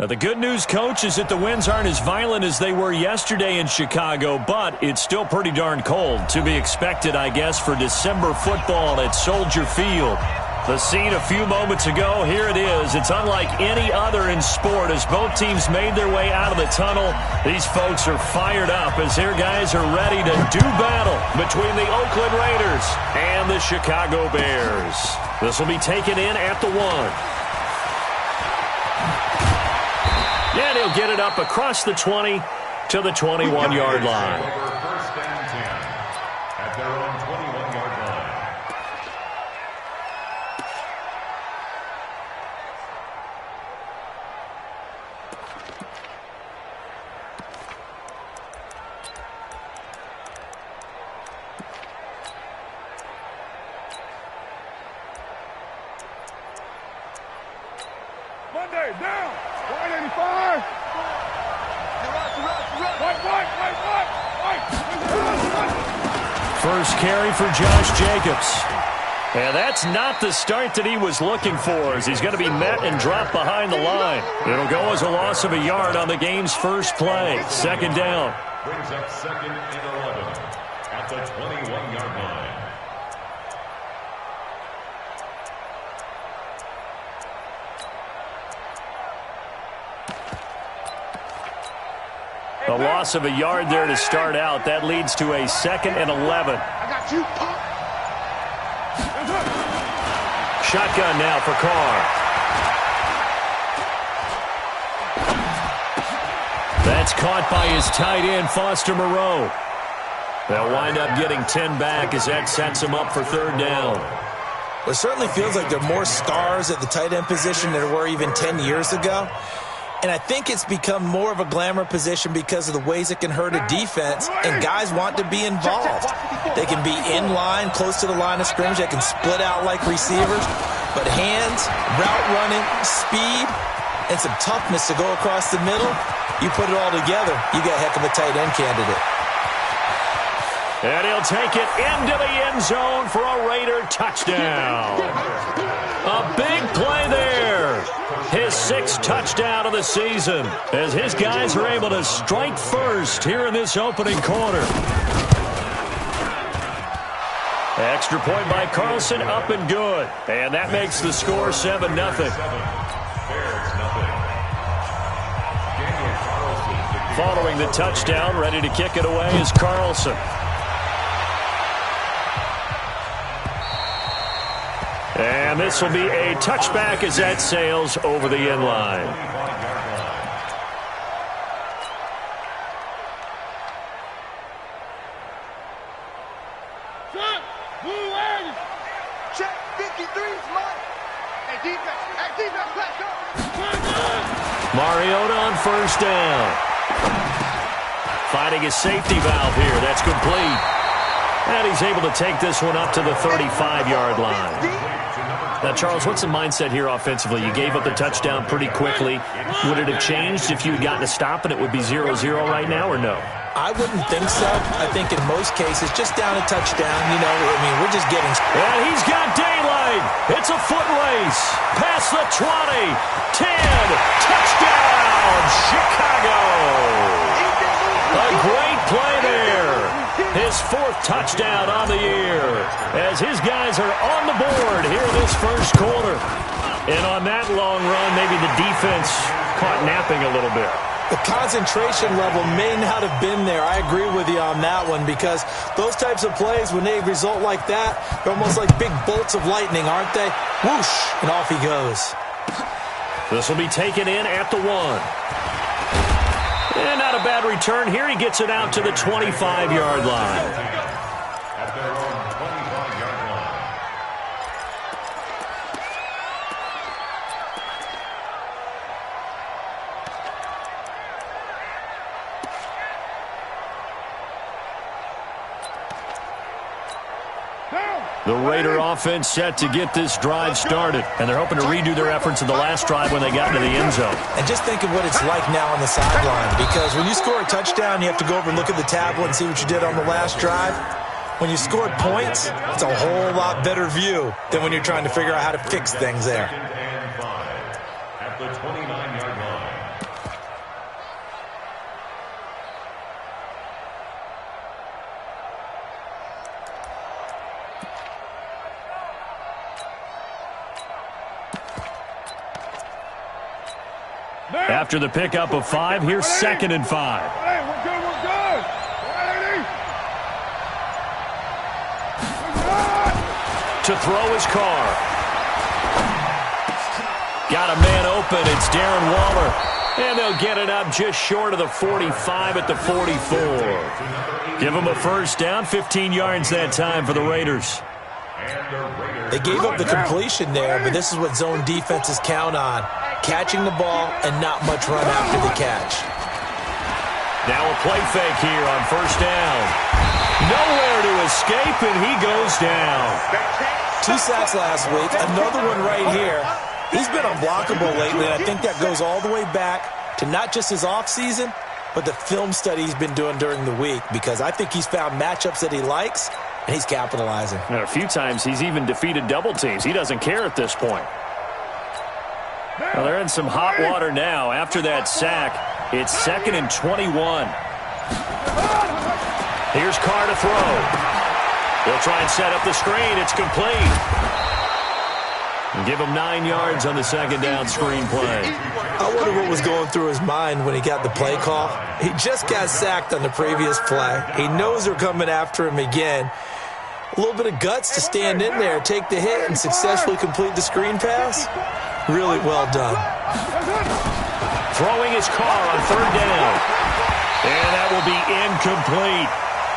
Now, the good news, Coach, is that the winds aren't as violent as they were yesterday in Chicago, but it's still pretty darn cold. To be expected, I guess, for December football at Soldier Field. The scene a few moments ago, here it is. It's unlike any other in sport as both teams made their way out of the tunnel. These folks are fired up as their guys are ready to do battle between the Oakland Raiders and the Chicago Bears. This will be taken in at the 1. And he'll get it up across the 20 to the 21-yard line. First and 10 at their own 21-yard line. Monday, down. 185. First carry for Josh Jacobs. And that's not the start that he was looking for, as he's going to be met and dropped behind the line. It'll go as a loss of a yard on the game's first play. Second down. Brings up 2nd and 11 at the 21-yard line. A loss of a yard there to start out. That leads to a 2nd and 11. I got you. Shotgun now for Carr. That's caught by his tight end, Foster Moreau. They'll wind up getting 10 back as that sets him up for 3rd down. It certainly feels like there are more stars at the tight end position than there were even 10 years ago. And I think it's become more of a glamour position because of the ways it can hurt a defense, and guys want to be involved. They can be in line, close to the line of scrimmage. They can split out like receivers. But hands, route running, speed, and some toughness to go across the middle, you put it all together, you got a heck of a tight end candidate. And he'll take it into the end zone for a Raider touchdown. A big play there. His 6th touchdown of the season as his guys are able to strike first here in this opening quarter. Extra point by Carlson, up and good. And that makes the score 7-0. Following the touchdown, ready to kick it away is Carlson. And this will be a touchback as that sails over the end line. Check 53's mine. Hey, defense. Hey, defense, let's go. Mariota on 1st down. Finding a safety valve here. That's complete. And he's able to take this one up to the 35-yard line. Now, Charles, what's the mindset here offensively? You gave up the touchdown pretty quickly. Would it have changed if you had gotten a stop and it would be 0-0 right now, or no? I wouldn't think so. I think in most cases, just down a touchdown, you know, I mean, we're just getting... And he's got daylight. It's a foot race. Past the 20. 10. Touchdown, Chicago. A great play there. His 4th touchdown on the year as his guys are on the board here in this first quarter. And on that long run, maybe the defense caught napping a little bit. The concentration level may not have been there. I agree with you on that one because those types of plays, when they result like that, they're almost like big bolts of lightning, aren't they? Whoosh, and off he goes. This will be taken in at the 1. And not a bad return here. He gets it out to the 25-yard line. At their own 25-yard line. The Raider offense set to get this drive started, and they're hoping to redo their efforts in the last drive when they got into the end zone. And just think of what it's like now on the sideline, because when you score a touchdown, you have to go over and look at the tablet and see what you did on the last drive. When you scored points, it's a whole lot better view than when you're trying to figure out how to fix things there. Second and 5 at the 29-yard line. After the pickup of 5, here's 2nd and 5. Hey, we're good, we're good. Ready? To throw his car. Got a man open. It's Darren Waller. And they'll get it up just short of the 45 at the 44. Give them a first down, 15 yards that time for the Raiders. They gave up the completion there, but this is what zone defenses count on. Catching the ball and not much run after the catch. Now a play fake here on first down. Nowhere to escape, and he goes down. 2 sacks last week, another one right here. He's been unblockable lately, and I think that goes all the way back to not just his offseason, but the film study he's been doing during the week, because I think he's found matchups that he likes, and he's capitalizing. And a few times he's even defeated double teams. He doesn't care at this point. Well, they're in some hot water now. After that sack, it's 2nd and 21. Here's Carr to throw. They'll try and set up the screen. It's complete. And give him 9 yards on the 2nd down screen play. I wonder what was going through his mind when he got the play call. He just got sacked on the previous play. He knows they're coming after him again. A little bit of guts to stand in there, take the hit, and successfully complete the screen pass. Really well done. Throwing his car on 3rd down. And that will be incomplete.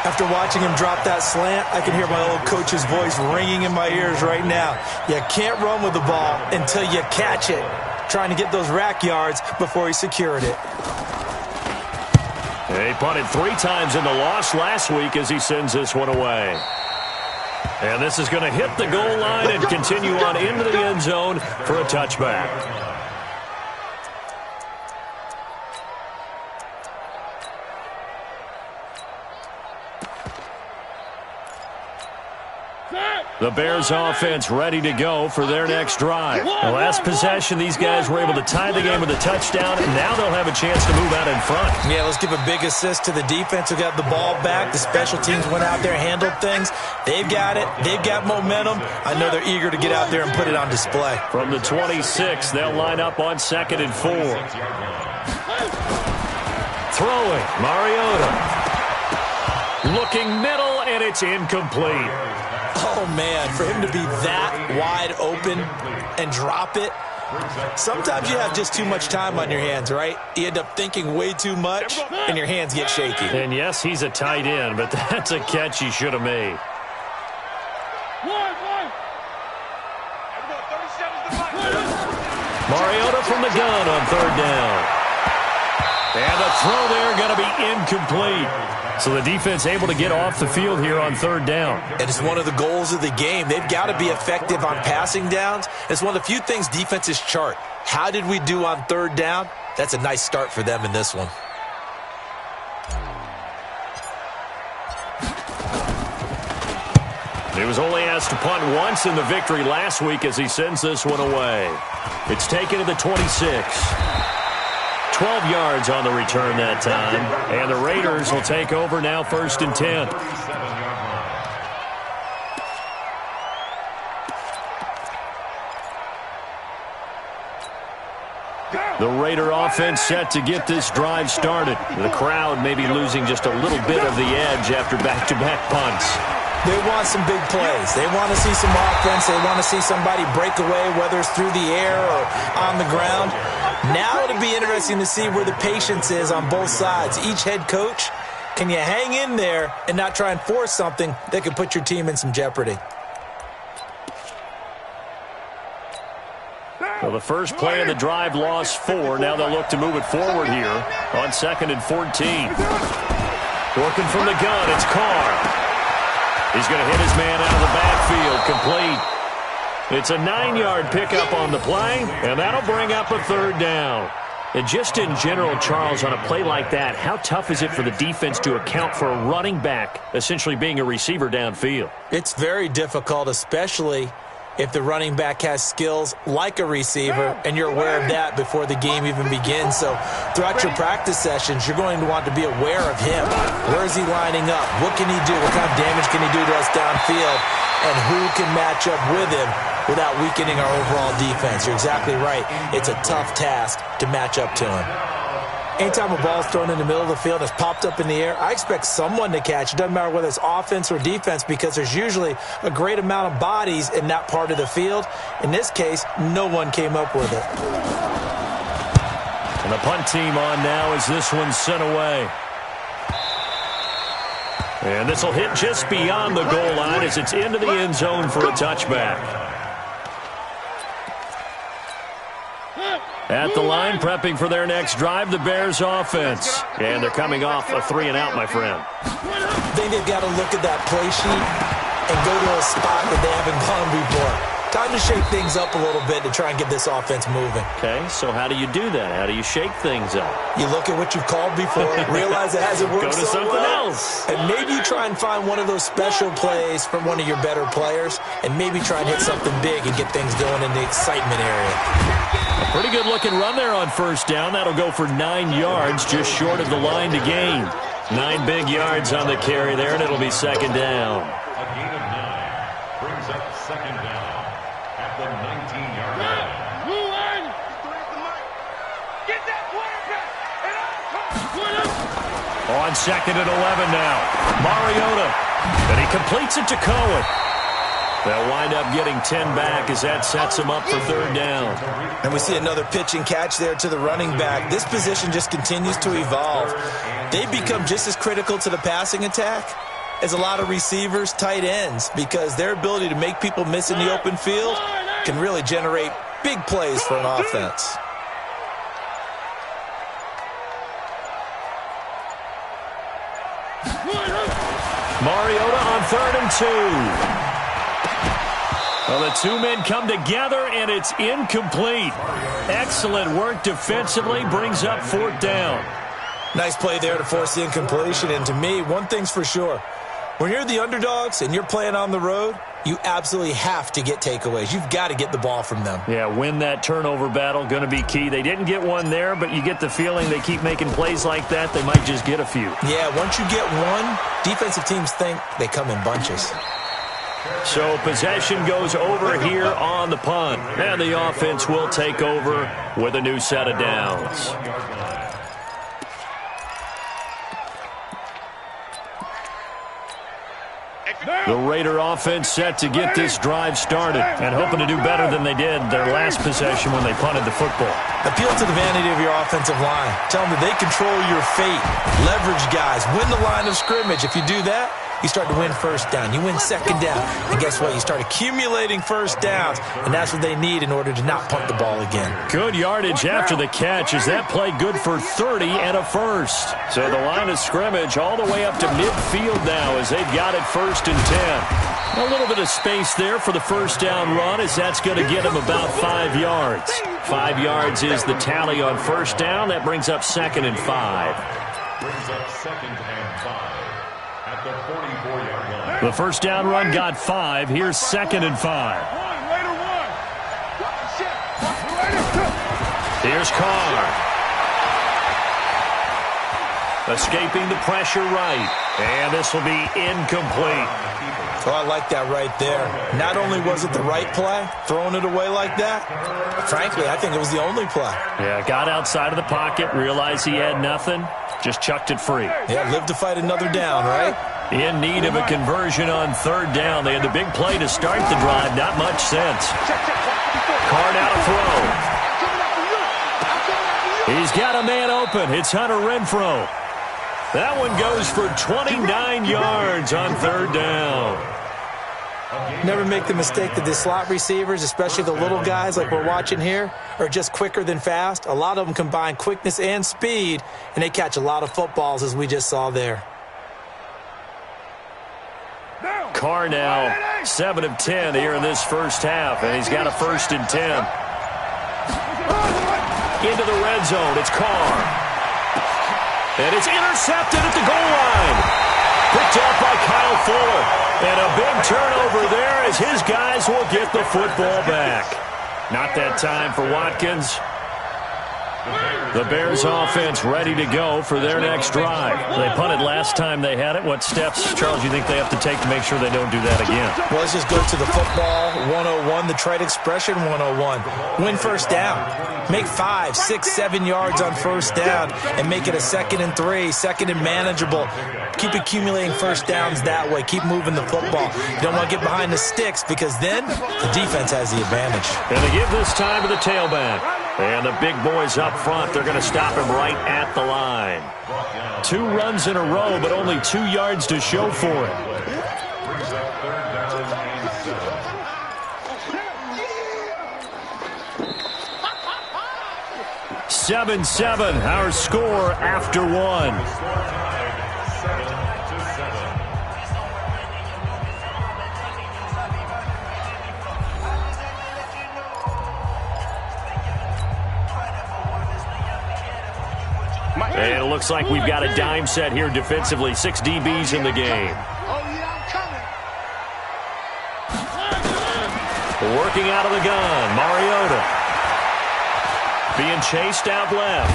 After watching him drop that slant, I can hear my old coach's voice ringing in my ears right now. You can't run with the ball until you catch it. Trying to get those rack yards before he secured it. He punted 3 times in the loss last week as he sends this one away. And this is going to hit the goal line and continue on into the end zone for a touchback. The Bears offense ready to go for their next drive. The last possession, these guys were able to tie the game with a touchdown, and now they'll have a chance to move out in front. Yeah, let's give a big assist to the defense who got the ball back. The special teams went out there, handled things. They've got it. They've got momentum. I know they're eager to get out there and put it on display. From the 26, they'll line up on 2nd and 4. Throwing, Mariota. Looking middle, and it's incomplete. Oh, man, for him to be that wide open and drop it. Sometimes you have just too much time on your hands, right? You end up thinking way too much, and your hands get shaky. And, yes, he's a tight end, but that's a catch he should have made. Mariota from the gun on 3rd down. And the throw there going to be incomplete. So the defense able to get off the field here on 3rd down. And it's one of the goals of the game. They've got to be effective on passing downs. It's one of the few things defenses chart. How did we do on 3rd down? That's a nice start for them in this one. He was only asked to punt once in the victory last week as he sends this one away. It's taken to the 26. 12 yards on the return that time. And the Raiders will take over now 1st and 10. The Raider offense set to get this drive started. The crowd may be losing just a little bit of the edge after back-to-back punts. They want some big plays. They want to see some offense. They want to see somebody break away, whether it's through the air or on the ground. Now it'll be interesting to see where the patience is on both sides. Each head coach, can you hang in there and not try and force something that could put your team in some jeopardy? Well, the first play of the drive lost 4. Now they'll look to move it forward here on 2nd and 14. Working from the gun, it's Carr. He's going to hit his man out of the backfield, complete. It's a 9-yard pickup on the play, and that'll bring up a 3rd down. And just in general, Charles, on a play like that, how tough is it for the defense to account for a running back essentially being a receiver downfield? It's very difficult, especially if the running back has skills like a receiver, and you're aware of that before the game even begins. So throughout your practice sessions, you're going to want to be aware of him. Where is he lining up? What can he do? What kind of damage can he do to us downfield? and who can match up with him without weakening our overall defense. You're exactly right. It's a tough task to match up to him. Anytime a ball's thrown in the middle of the field and it's popped up in the air, I expect someone to catch. It doesn't matter whether it's offense or defense because there's usually a great amount of bodies in that part of the field. In this case, no one came up with it. And the punt team on now as this one's sent away. And this will hit just beyond the goal line as it's into the end zone for a touchback. At the line, prepping for their next drive, the Bears offense. And they're coming off a 3-and-out, my friend. I think they've got to look at that play sheet and go to a spot that they haven't gone before. Time to shake things up a little bit to try and get this offense moving. Okay, so how do you do that? How do you shake things up? You look at what you've called before, realize it hasn't worked Go to so something well, else. and maybe you try and find one of those special plays from one of your better players, and maybe try and hit something big and get things going in the excitement area. A pretty good-looking run there on first down. That'll go for 9 yards, just short of the line to gain. 9 big yards on the carry there, and it'll be second down. A gain of 9 brings up second down at the 19-yard line. Get that quarterback and out. On second and 11 now. Mariota. And he completes it to Cohen. They'll wind up getting 10 back as that sets him up for third down. And we see another pitch and catch there to the running back. This position just continues to evolve. They become just as critical to the passing attack as a lot of receivers, tight ends, because their ability to make people miss in the open field can really generate big plays for an offense. Mariota on 3rd and 2. Well, the two men come together, and it's incomplete. Excellent work defensively, brings up 4th down. Nice play there to force the incompletion, and to me, one thing's for sure. When you're the underdogs and you're playing on the road, you absolutely have to get takeaways. You've got to get the ball from them. Yeah, win that turnover battle, going to be key. They didn't get one there, but you get the feeling they keep making plays like that, they might just get a few. Yeah, once you get one, defensive teams think they come in bunches. So possession goes over here on the punt. And the offense will take over with a new set of downs. The Raider offense set to get this drive started and hoping to do better than they did their last possession when they punted the football. Appeal to the vanity of your offensive line. Tell them that they control your fate. Leverage guys. Win the line of scrimmage. If you do that, you start to win first down. You win second down. And guess what? You start accumulating first downs. And that's what they need in order to not punt the ball again. Good yardage after the catch. Is that play good for 30 and a first? So the line of scrimmage all the way up to midfield now as they've got it 1st and 10. A little bit of space there for the first down run as that's going to get them about 5 yards. 5 yards is the tally on first down. That brings up 2nd and 5. Brings up 2nd and 5 at the 44-yard line. The first down run got 5. Here's 2nd and 5. Here's Carr. Escaping the pressure right. And this will be incomplete. Oh, I like that right there. Not only was it the right play, throwing it away like that, frankly, I think it was the only play. Yeah, got outside of the pocket, realized he had nothing, just chucked it free. Yeah, live to fight another down, right? In need of a conversion on 3rd down. They had the big play to start the drive. Not much sense. Carr now to throw. He's got a man open. It's Hunter Renfrow. That one goes for 29 yards on 3rd down. Never make the mistake that the slot receivers, especially the little guys like we're watching here, are just quicker than fast. A lot of them combine quickness and speed, and they catch a lot of footballs, as we just saw there. Carr now 7 of 10 here in this first half, and he's got a 1st and 10. Into the red zone, it's Carr. And it's intercepted at the goal line. Picked up by Kyle Fuller. And a big turnover there as his guys will get the football back. Not that time for Watkins. The Bears offense ready to go for their next drive. They punted last time they had it. What steps, Charles, you think they have to take to make sure they don't do that again? Well, let's just go to the football 101, the trade expression 101. Win first down. Make 5, 6, 7 yards on first down and make it a 2nd and 3, 2nd and manageable. Keep accumulating first downs that way. Keep moving the football. You don't want to get behind the sticks because then the defense has the advantage. And they give this time to the tailback. And the big boys up front, they're going to stop him right at the line. 2 runs in a row, but only 2 yards to show for it. 7-7, our score after 1. And it looks like we've got a dime set here defensively. 6 DBs in the game. Working out of the gun, Mariota. Being chased out left.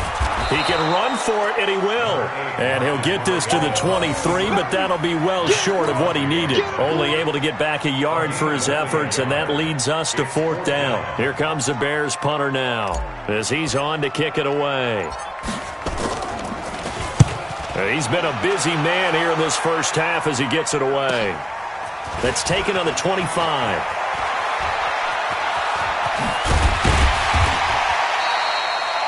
He can run for it, and he will. And he'll get this to the 23, but that'll be well short of what he needed. Only able to get back a yard for his efforts, and that leads us to 4th down. Here comes the Bears punter now as he's on to kick it away. He's been a busy man here in this first half as he gets it away. That's taken on the 25.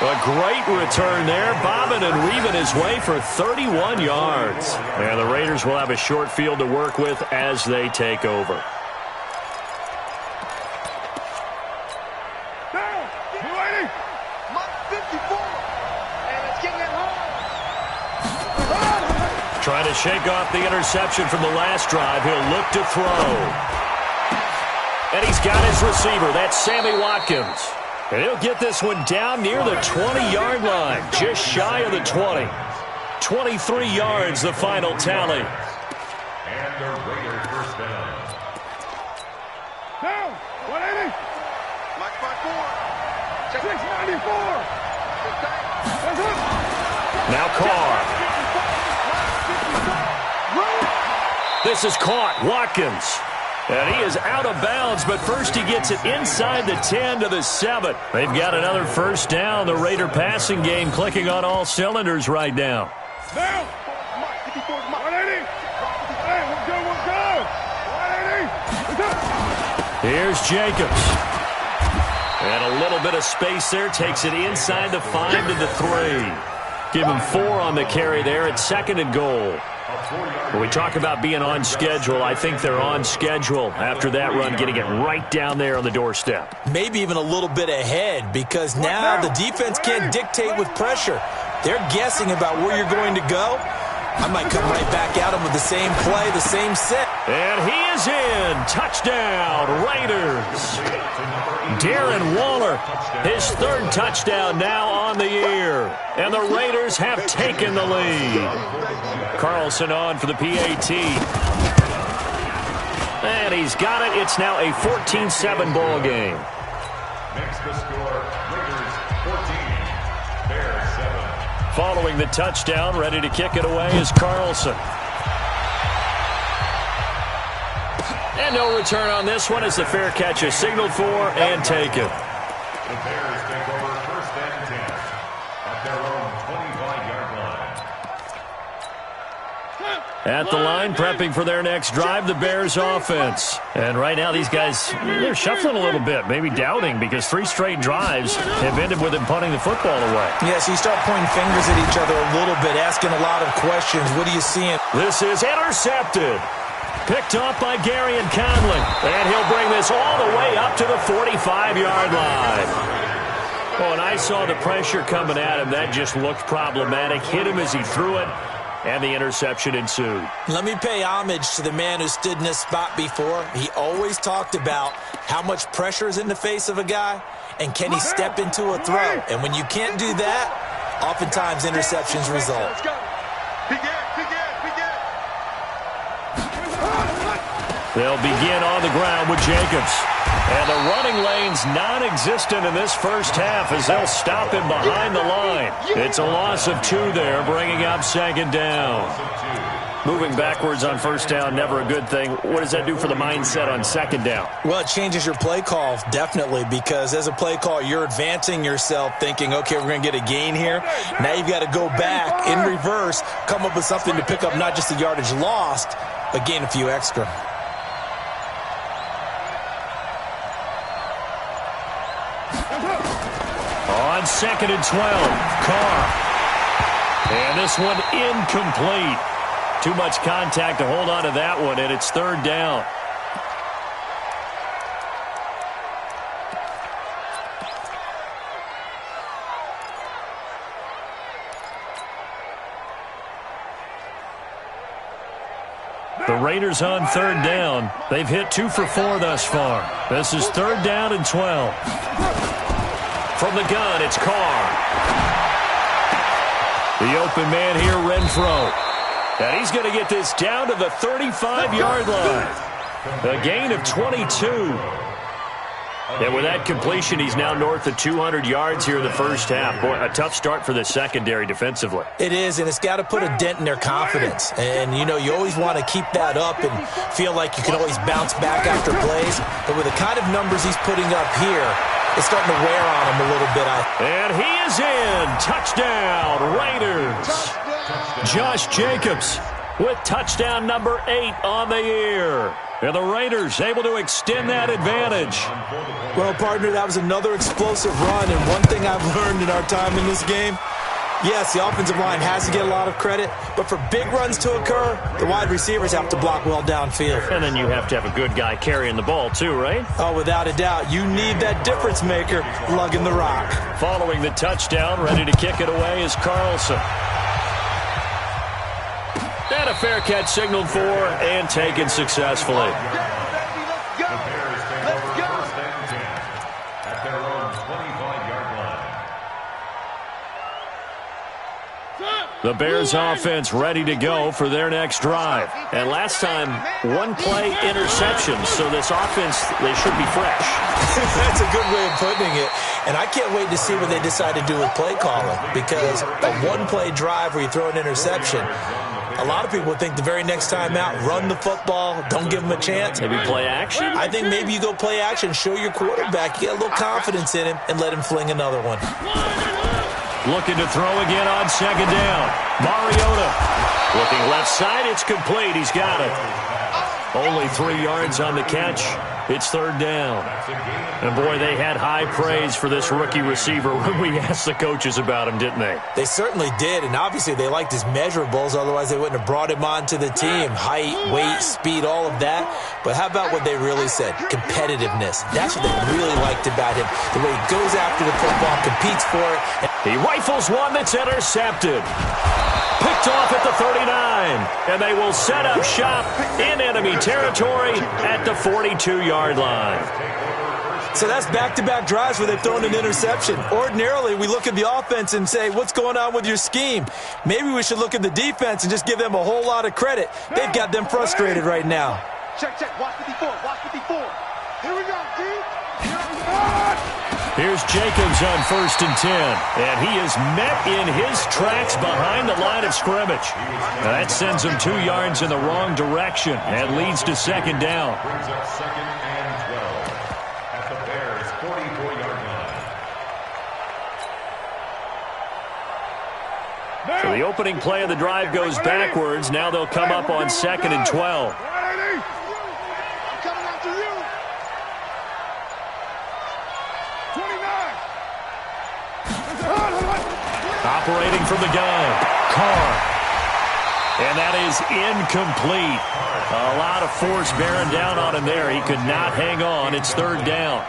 A great return there, bobbing and weaving his way for 31 yards. And the Raiders will have a short field to work with as they take over. Trying to shake off the interception from the last drive. He'll look to throw. And he's got his receiver. That's Sammy Watkins. And he'll get this one down near the 20-yard line, just shy of the 20. 23 yards, the final tally. And the Raiders first down. Down, 180. Mike 5-4. 694. Now Carr. This is caught. Watkins. And he is out of bounds, but first he gets it inside the 10 to the 7. They've got another first down. The Raider passing game clicking on all cylinders right now. Now, 180. Hey, we're good. 180. Here's Jacobs. And a little bit of space there. Takes it inside the 5 to the 3. Give him 4 on the carry there at 2nd and goal. When we talk about being on schedule, I think they're on schedule after that run, getting it right down there on the doorstep. Maybe even a little bit ahead because now the defense can't dictate with pressure. They're guessing about where you're going to go. I might come right back at him with the same play, the same set. And he is in. Touchdown, Raiders. Darren Waller, his 3rd touchdown now on the year. And the Raiders have taken the lead. Carlson on for the PAT. And he's got it. It's now a 14-7 ball game. Makes the score Raiders 14, Bears 7. Following the touchdown, ready to kick it away is Carlson. And no return on this one as the fair catch is signaled for and taken. The Bears take over 1st and 10 at their own 25-yard line. At the line, prepping for their next drive, the Bears offense. And right now, these guys, they're shuffling a little bit, maybe doubting, because 3 straight drives have ended with them punting the football away. Yeah, so you start pointing fingers at each other a little bit, asking a lot of questions. What are you seeing? This is intercepted. Picked off by Gary and Conley. And he'll bring this all the way up to the 45-yard line. Oh, and I saw the pressure coming at him. That just looked problematic. Hit him as he threw it. And the interception ensued. Let me pay homage to the man who stood in this spot before. He always talked about how much pressure is in the face of a guy, and can he step into a throw. And when you can't do that, oftentimes interceptions result. They'll begin on the ground with Jacobs. And the running lane's non-existent in this first half as they'll stop him behind the line. It's a loss of 2 there, bringing up second down. Moving backwards on first down, never a good thing. What does that do for the mindset on second down? Well, it changes your play call, definitely, because as a play call, you're advancing yourself thinking, okay, we're going to get a gain here. Now you've got to go back in reverse, come up with something to pick up not just the yardage lost, but gain a few extra. On second and 12, Carr. And this one incomplete. Too much contact to hold on to that one, and it's third down. The Raiders on third down. They've hit 2 for 4 thus far. This is third down and 12. From the gun, it's Carr. The open man here, Renfro. And he's going to get this down to the 35-yard line. A gain of 22. And with that completion, he's now north of 200 yards here in the first half. Boy, a tough start for the secondary defensively. It is, and it's got to put a dent in their confidence. And, you know, you always want to keep that up and feel like you can always bounce back after plays. But with the kind of numbers he's putting up here, it's starting to wear on him a little bit. And he is in. Touchdown, Raiders. Josh Jacobs with touchdown number 8 on the year. And the Raiders able to extend that advantage. Well, partner, that was another explosive run. And one thing I've learned in our time in this game, yes, the offensive line has to get a lot of credit, but for big runs to occur, the wide receivers have to block well downfield. And then you have to have a good guy carrying the ball too, right? Oh, without a doubt. You need that difference maker lugging the rock. Following the touchdown, ready to kick it away is Carlson. And a fair catch signaled for and taken successfully. The Bears take over first and 10 at their own 25-yard line. The Bears offense ready to go for their next drive. And last time, 1 play interception, so this offense, they should be fresh. That's a good way of putting it. And I can't wait to see what they decide to do with play calling, because a 1-play drive where you throw an interception, a lot of people would think the very next time out, run the football, don't give them a chance. Maybe play action? I think maybe you go play action, show your quarterback, you get a little confidence in him, and let him fling another one. Looking to throw again on second down. Mariota. Looking left side, it's complete. He's got it. Only 3 yards on the catch. It's third down. And, boy, they had high praise for this rookie receiver when we asked the coaches about him, didn't they? They certainly did, and obviously they liked his measurables. Otherwise, they wouldn't have brought him onto the team. Height, weight, speed, all of that. But how about what they really said? Competitiveness. That's what they really liked about him. The way he goes after the football, competes for it. He rifles one that's intercepted. Picked off at the 39, and they will set up shop in enemy territory at the 42-yard line. So that's back-to-back drives where they've thrown an interception. Ordinarily, we look at the offense and say, what's going on with your scheme? Maybe we should look at the defense and just give them a whole lot of credit. They've got them frustrated right now. Check, check. Watch 54. Watch 54. Here we go, D. Here's Jacobs on first and 10, and he is met in his tracks behind the line of scrimmage. Now that sends him 2 yards in the wrong direction and leads to second down. Brings up second and 12 at the Bears' 44-yard line. So the opening play of the drive goes backwards. Now they'll come up on second and 12. Operating from the gun, Carr. And that is incomplete. A lot of force bearing down on him there. He could not hang on. It's third down.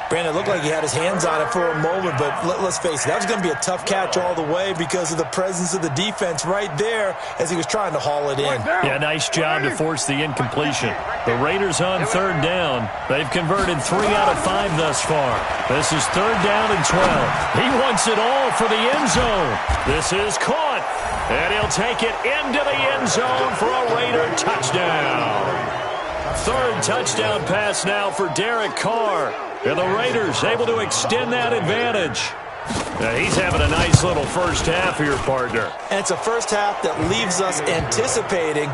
Brandon, it looked like he had his hands on it for a moment, but let's face it, that was going to be a tough catch all the way because of the presence of the defense right there as he was trying to haul it in. Yeah, nice job to force the incompletion. The Raiders on third down. They've converted 3 out of 5 thus far. This is third down and 12. He wants it all for the end zone. This is caught, and he'll take it into the end zone for a Raider touchdown. Third touchdown pass now for Derek Carr. And the Raiders able to extend that advantage. He's having a nice little first half here, partner. And it's a first half that leaves us anticipating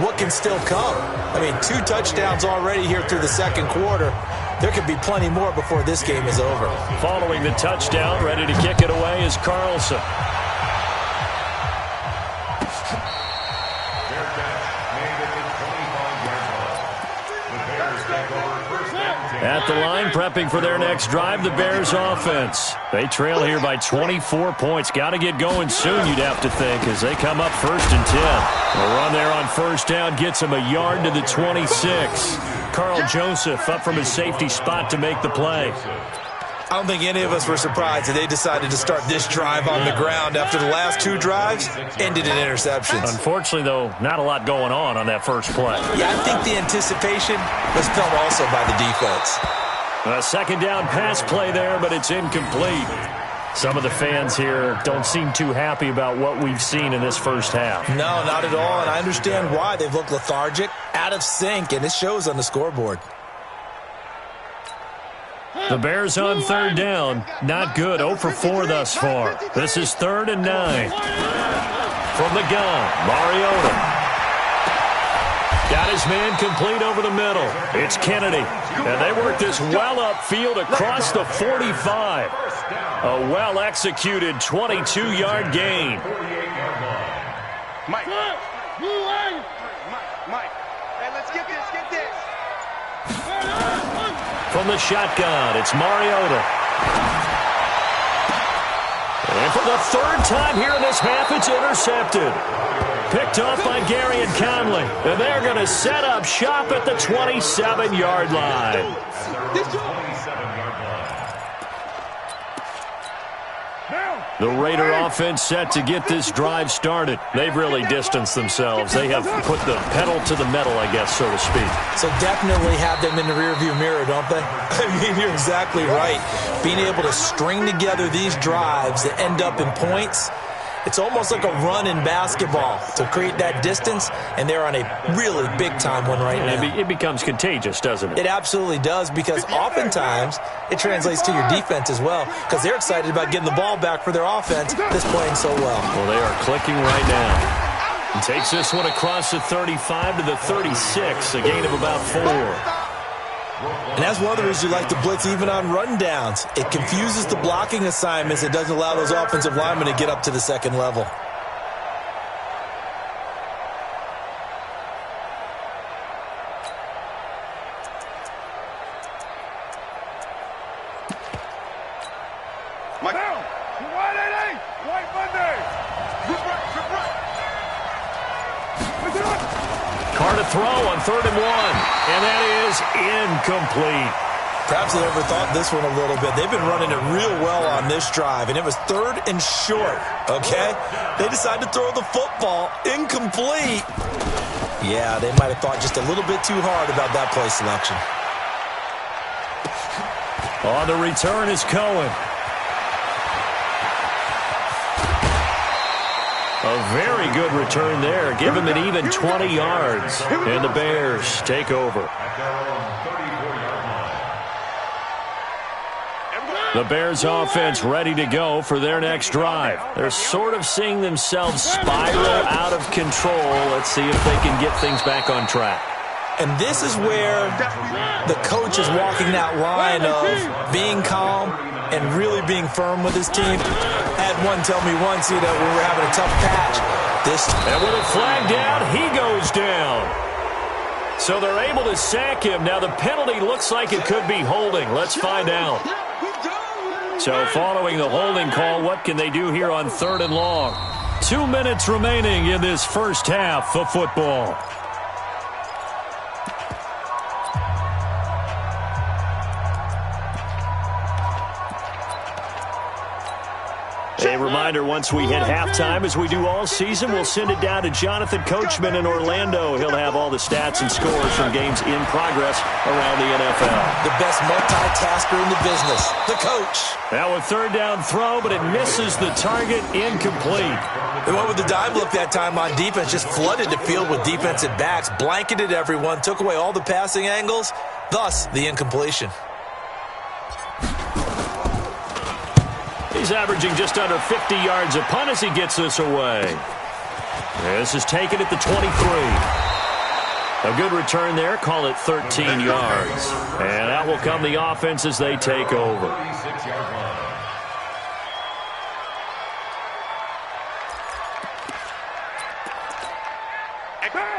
what can still come. I mean, 2 touchdowns already here through the second quarter. There could be plenty more before this game is over. Following the touchdown, ready to kick it away is Carlson. At the line, prepping for their next drive, the Bears offense. They trail here by 24 points. Got to get going soon, you'd have to think, as they come up 1st and 10. A run there on first down gets him a yard to the 26. Carl Joseph up from his safety spot to make the play. I don't think any of us were surprised that they decided to start this drive on the ground after the last 2 drives ended in interceptions. Unfortunately, though, not a lot going on that first play. Yeah, I think the anticipation was felt also by the defense. A second down pass play there, but it's incomplete. Some of the fans here don't seem too happy about what we've seen in this first half. No, not at all, and I understand why. They've looked lethargic, out of sync, and it shows on the scoreboard. The Bears on third down. Not good. 0 for 4 thus far. This is 3rd and 9. From the gun, Mariota. Got his man complete over the middle. It's Kennedy. And they work this well upfield across the 45. A well-executed 22-yard gain. Mike. Hey, let's get this. From the shotgun, it's Mariota. And for the 3rd time here in this half, it's intercepted. Picked off by Gary and Conley. And they're going to set up shop at the 27-yard line. The Raider offense set to get this drive started. They've really distanced themselves. They have put the pedal to the metal, I guess, so to speak. So definitely have them in the rearview mirror, don't they? I mean, you're exactly right. Being able to string together these drives that end up in points, it's almost like a run in basketball to create that distance, and they're on a really big-time one right now. It becomes contagious, doesn't it? It absolutely does, because oftentimes it translates to your defense as well, because they're excited about getting the ball back for their offense that's playing so well. Well, they are clicking right now. And takes this one across the 35 to the 36, a gain of about 4. And that's one of the reasons you like to blitz even on rundowns. It confuses the blocking assignments. It doesn't allow those offensive linemen to get up to the second level. Mike. White Monday. Carr to throw on 3rd and 1. And that is incomplete. Perhaps they overthought this one a little bit. They've been running it real well on this drive, and it was 3rd and short, okay? They decided to throw the football incomplete. Yeah, they might have thought just a little bit too hard about that play selection. On the return is Cohen. A very good return there. Give him an even 20 yards. And the Bears take over. The Bears offense ready to go for their next drive. They're sort of seeing themselves spiral out of control. Let's see if they can get things back on track. And this is where the coach is walking that line of being calm and really being firm with his team. I had one tell me once, when we were having a tough patch. And with a flag down, he goes down. So they're able to sack him. Now the penalty looks like it could be holding. Let's find out. So following the holding call, what can they do here on 3rd and long? 2 minutes remaining in this first half of football. A reminder, once we hit halftime, as we do all season, we'll send it down to Jonathan Coachman in Orlando. He'll have all the stats and scores from games in progress around the NFL. The best multitasker in the business, the coach. Now a third down throw, but it misses the target, incomplete. They went with the dime look that time on defense, just flooded the field with defensive backs, blanketed everyone, took away all the passing angles, thus the incompletion. He's averaging just under 50 yards a punt as he gets this away. This is taken at the 23. A good return there. Call it 13 yards. And out will come the offense as they take over.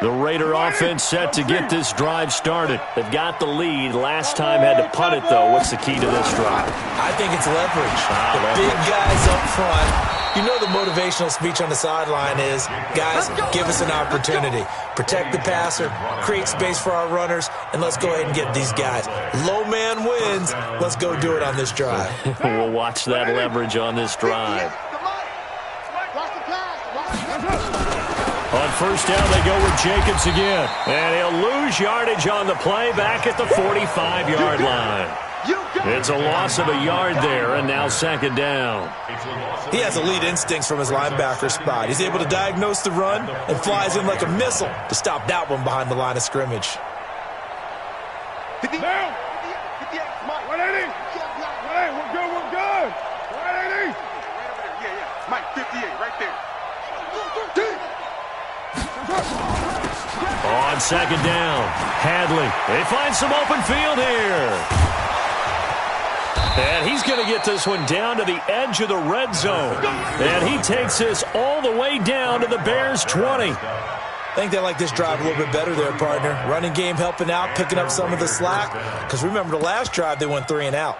The Raider offense set to get this drive started. They've got the lead. Last time had to punt it, though. What's the key to this drive? I think it's leverage. The big guys up front. You know the motivational speech on the sideline is, guys, give us an opportunity. Protect the passer, create space for our runners, and let's go ahead and get these guys. Low man wins. Let's go do it on this drive. We'll watch that leverage on this drive. On first down, they go with Jacobs again. And he'll lose yardage on the play back at the 45-yard line. It's a loss of a yard there, and now second down. He has elite instincts from his linebacker spot. He's able to diagnose the run and flies in like a missile to stop that one behind the line of scrimmage. Down. 180. We're good. 180. Mike, 58, right there. On second down, Hadley. They find some open field here. And he's going to get this one down to the edge of the red zone. And he takes this all the way down to the Bears' 20. I think they like this drive a little bit better there, partner. Running game helping out, picking up some of the slack. Because remember, the last drive, they went 3 and out.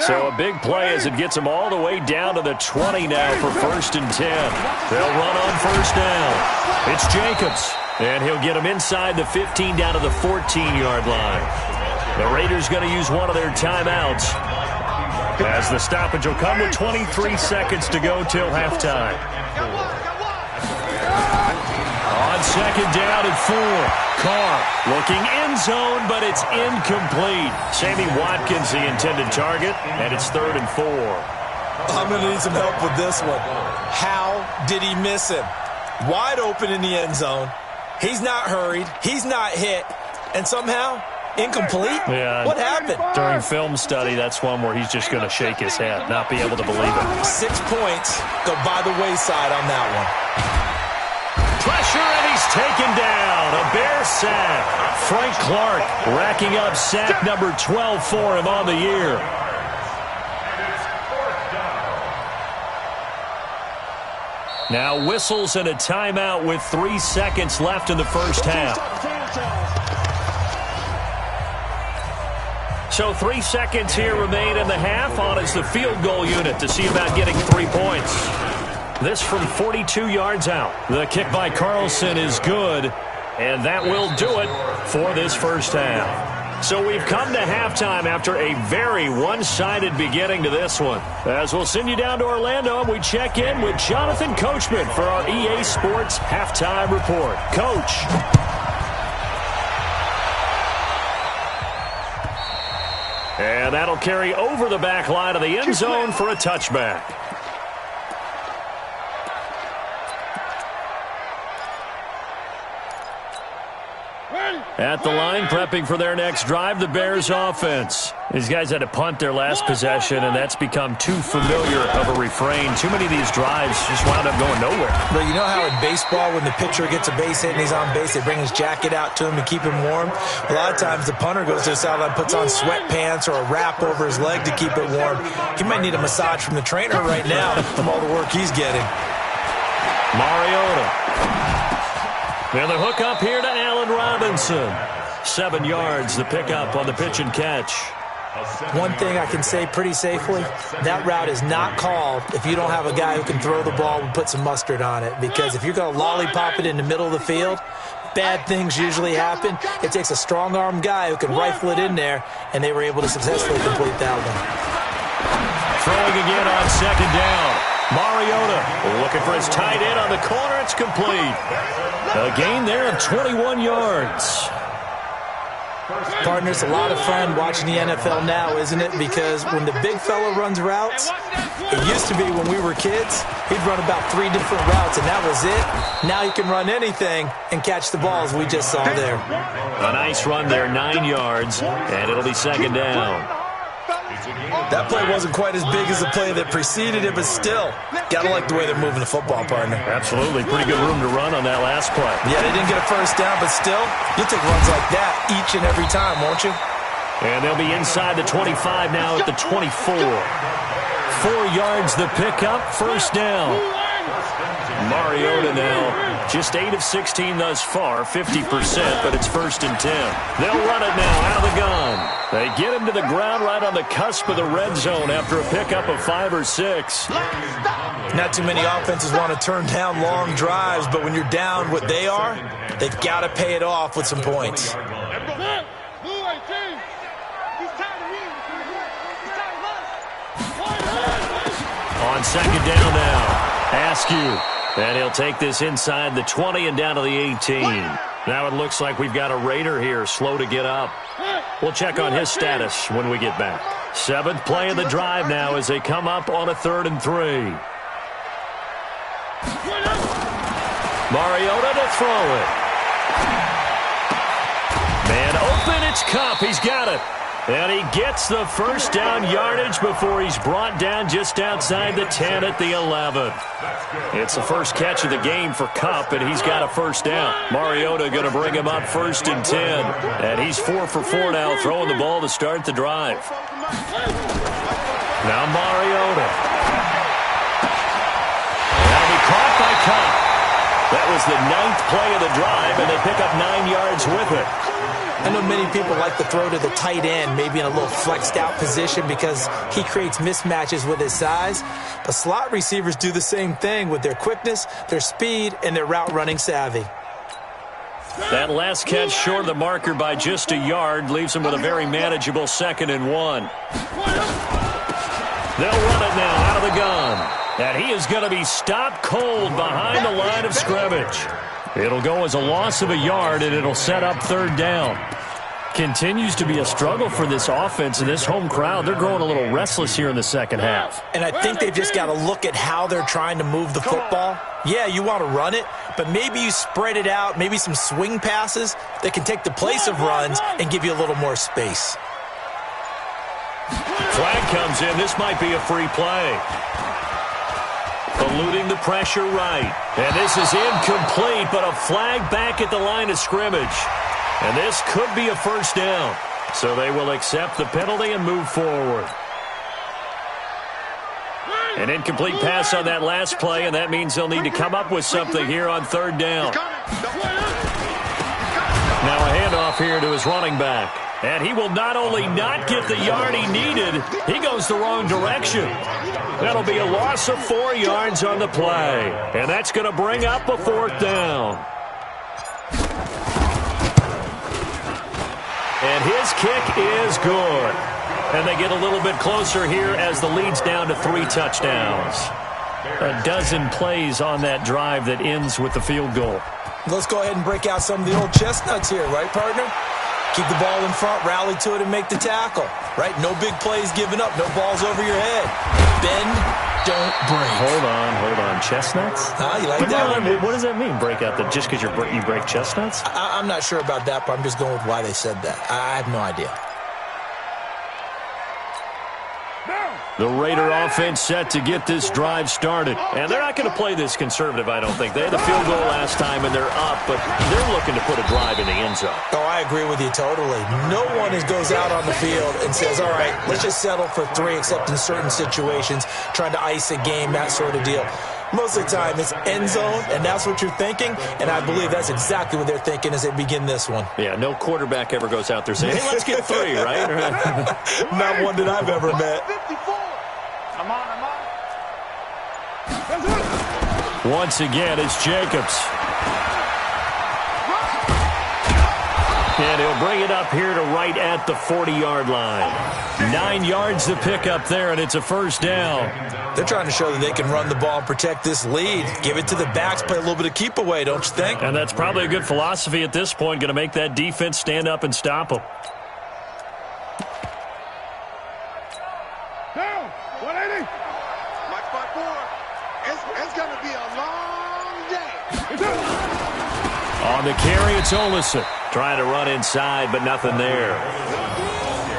So a big play as it gets them all the way down to the 20 now for first and 10. They'll run on first down. It's Jacobs. And he'll get him inside the 15 down to the 14-yard line. The Raiders going to use one of their timeouts as the stoppage will come with 23 seconds to go till halftime. On second down at 4. Carr looking end zone, but it's incomplete. Sammy Watkins, the intended target, and it's 3rd and 4. I'm going to need some help with this one. How did he miss him? Wide open in the end zone. He's not hurried. He's not hit. And somehow, incomplete? Yeah. What happened? During film study, that's one where he's just going to shake his head, not be able to believe it. 6 points go by the wayside on that one. Pressure, and he's taken down. A Bear sack. Frank Clark racking up sack number 12 for him on the year. Now whistles and a timeout with 3 seconds left in the first half. So 3 seconds here remain in the half. On is the field goal unit to see about getting 3 points. This from 42 yards out. The kick by Carlson is good, and that will do it for this first half. So we've come to halftime after a very one-sided beginning to this one. As we'll send you down to Orlando, and we check in with Jonathan Coachman for our EA Sports Halftime Report. Coach. And that'll carry over the back line of the end zone for a touchback. At the line, prepping for their next drive, the Bears offense. These guys had to punt their last possession, and that's become too familiar of a refrain. Too many of these drives just wound up going nowhere. But you know how in baseball, when the pitcher gets a base hit and he's on base, they bring his jacket out to him to keep him warm? A lot of times the punter goes to the sideline, puts on sweatpants or a wrap over his leg to keep it warm. He might need a massage from the trainer right now from all the work he's getting. Mariota. And the hook up here to Allen Robinson. 7 yards, the pickup on the pitch and catch. One thing I can say pretty safely, that route is not called if you don't have a guy who can throw the ball and put some mustard on it. Because if you're going to lollipop it in the middle of the field, bad things usually happen. It takes a strong-armed guy who can rifle it in there, and they were able to successfully complete that one. Throwing again on second down. Mariota looking for his tight end on the corner. It's complete. A gain there of 21 yards. Partner, it's a lot of fun watching the NFL now, isn't it? Because when the big fella runs routes, it used to be when we were kids, he'd run about 3 different routes, and that was it. Now he can run anything and catch the balls we just saw there. A nice run there, 9 yards, and it'll be second down. That play wasn't quite as big as the play that preceded it, but still, gotta like the way they're moving the football, partner. Absolutely. Pretty good room to run on that last play. Yeah, they didn't get a first down, but still, you'll take runs like that each and every time, won't you? And they'll be inside the 25 now at the 24. 4 yards the pickup, first down. Mariota now, just 8 of 16 thus far, 50%, but it's 1st and 10. They'll run it now out of the gun. They get him to the ground right on the cusp of the red zone after a pickup of 5 or 6. Not too many offenses want to turn down long drives, but when you're down what they are, they've got to pay it off with some points. On second down now, Askew. And he'll take this inside the 20 and down to the 18. Now it looks like we've got a Raider here, slow to get up. We'll check on his status when we get back. 7th play of the drive now as they come up on a 3rd and 3. Mariota to throw it. Man open, it's Kupp. He's got it. And he gets the first down yardage before he's brought down just outside the 10 at the 11. It's the first catch of the game for Kupp, and he's got a first down. Mariota going to bring him up 1st and 10. And he's 4 for 4 now, throwing the ball to start the drive. Now Mariota. That'll be caught by Kupp. That was the 9th play of the drive, and they pick up 9 yards with it. I know many people like to throw to the tight end, maybe in a little flexed out position because he creates mismatches with his size. But slot receivers do the same thing with their quickness, their speed, and their route running savvy. That last catch short of the marker by just a yard leaves him with a very manageable 2nd and 1. They'll run it now out of the gun. And he is going to be stopped cold behind the line of scrimmage. It'll go as a loss of a yard, and it'll set up 3rd down. Continues to be a struggle for this offense and this home crowd. They're growing a little restless here in the second half. And I think they've just got to look at how they're trying to move the football. Yeah, you want to run it, but maybe you spread it out, maybe some swing passes that can take the place of runs and give you a little more space. Flag comes in. This might be a free play. Eluding the pressure right. And this is incomplete, but a flag back at the line of scrimmage. And this could be a first down. So they will accept the penalty and move forward. An incomplete pass on that last play, and that means they'll need to come up with something here on 3rd down. Now a handoff here to his running back. And he will not only not get the yard he needed, he goes the wrong direction. That'll be a loss of 4 yards on the play. And that's going to bring up a 4th down. And his kick is good. And they get a little bit closer here as the lead's down to 3 touchdowns. A dozen plays on that drive that ends with the field goal. Let's go ahead and break out some of the old chestnuts here, right, partner? Keep the ball in front, rally to it, and make the tackle, right? No big plays given up, no balls over your head. Bend, don't break. Hold on. Chestnuts? You like that one? What does that mean, break out? Just because you break chestnuts? I'm not sure about that, but I'm just going with why they said that. I have no idea. The Raider offense set to get this drive started. And they're not going to play this conservative, I don't think. They had the field goal last time, and they're up, but they're looking to put a drive in the end zone. Oh, I agree with you totally. No one goes out on the field and says, all right, let's just settle for 3, except in certain situations, trying to ice a game, that sort of deal. Most of the time, it's end zone, and that's what you're thinking, and I believe that's exactly what they're thinking as they begin this one. Yeah, no quarterback ever goes out there saying, hey, let's get 3, right? Not one that I've ever met. Once again, it's Jacobs. And he'll bring it up here to right at the 40-yard line. 9 yards to pick up there, and it's a first down. They're trying to show that they can run the ball and protect this lead. Give it to the backs, play a little bit of keep away, don't you think? And that's probably a good philosophy at this point, going to make that defense stand up and stop them. Down, 180. Watch my board. It's going to be a long day. On the carry, it's Olison. Trying to run inside, but nothing there.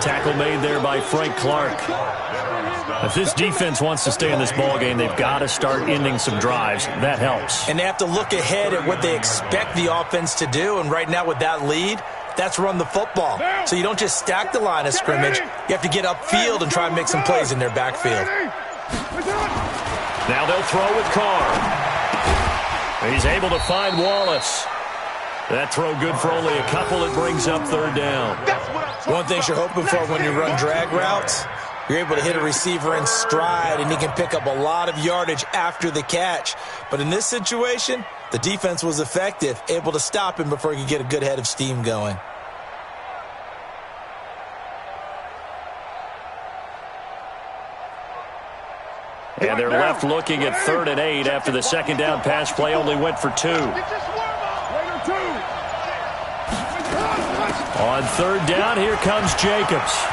Tackle made there by Frank Clark. If this defense wants to stay in this ballgame, they've got to start ending some drives. That helps. And they have to look ahead at what they expect the offense to do. And right now with that lead, that's run the football. So you don't just stack the line of scrimmage. You have to get upfield and try and make some plays in their backfield. Now they'll throw with Carr. He's able to find Wallace. That throw good for only a couple. It brings up third down. One thing you're hoping for when you run drag routes, you're able to hit a receiver in stride, and he can pick up a lot of yardage after the catch. But in this situation, the defense was effective, able to stop him before he could get a good head of steam going. And they're left looking at 3rd and 8 after the second down pass play only went for 2. On 3rd down, here comes Jacobs.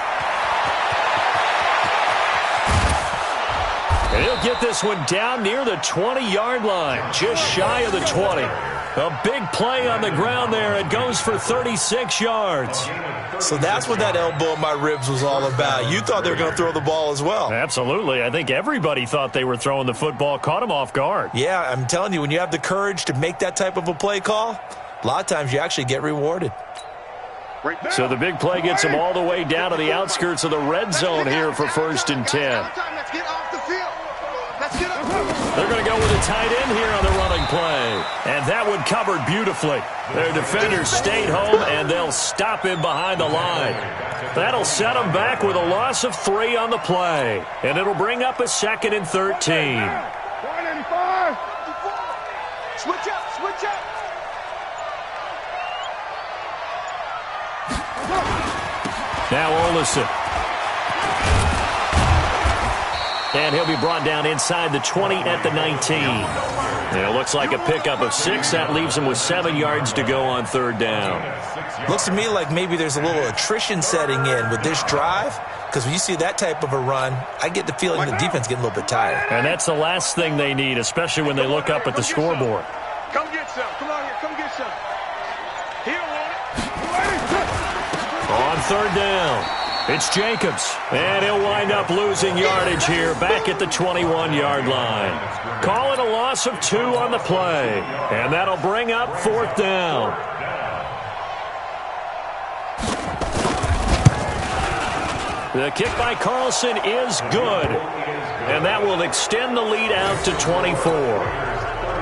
And he'll get this one down near the 20-yard line, just shy of the 20. A big play on the ground there. It goes for 36 yards. So that's what that elbow in my ribs was all about. You thought they were going to throw the ball as well. Absolutely. I think everybody thought they were throwing the football, caught him off guard. Yeah, I'm telling you, when you have the courage to make that type of a play call, a lot of times you actually get rewarded. So the big play gets them all the way down to the outskirts of the red zone here for 1st and 10. They're going to go with a tight end here on the running play. And that one covered beautifully. Their defenders stayed home, and they'll stop him behind the line. That'll set them back with a loss of 3 on the play. And it'll bring up a 2nd and 13. 185. Switch up, switch up. Now Olison. And he'll be brought down inside the 20 at the 19. And it looks like a pickup of 6. That leaves him with 7 yards to go on 3rd down. Looks to me like maybe there's a little attrition setting in with this drive, because when you see that type of a run, I get the feeling the defense getting a little bit tired. And that's the last thing they need, especially when they look up at the scoreboard. Come get some. Come on here. Come get some. Here, On 3rd down, it's Jacobs. And he'll wind up losing yardage here back at the 21-yard line. Calling a loss of 2 on the play. And that'll bring up 4th down. The kick by Carlson is good. And that will extend the lead out to 24.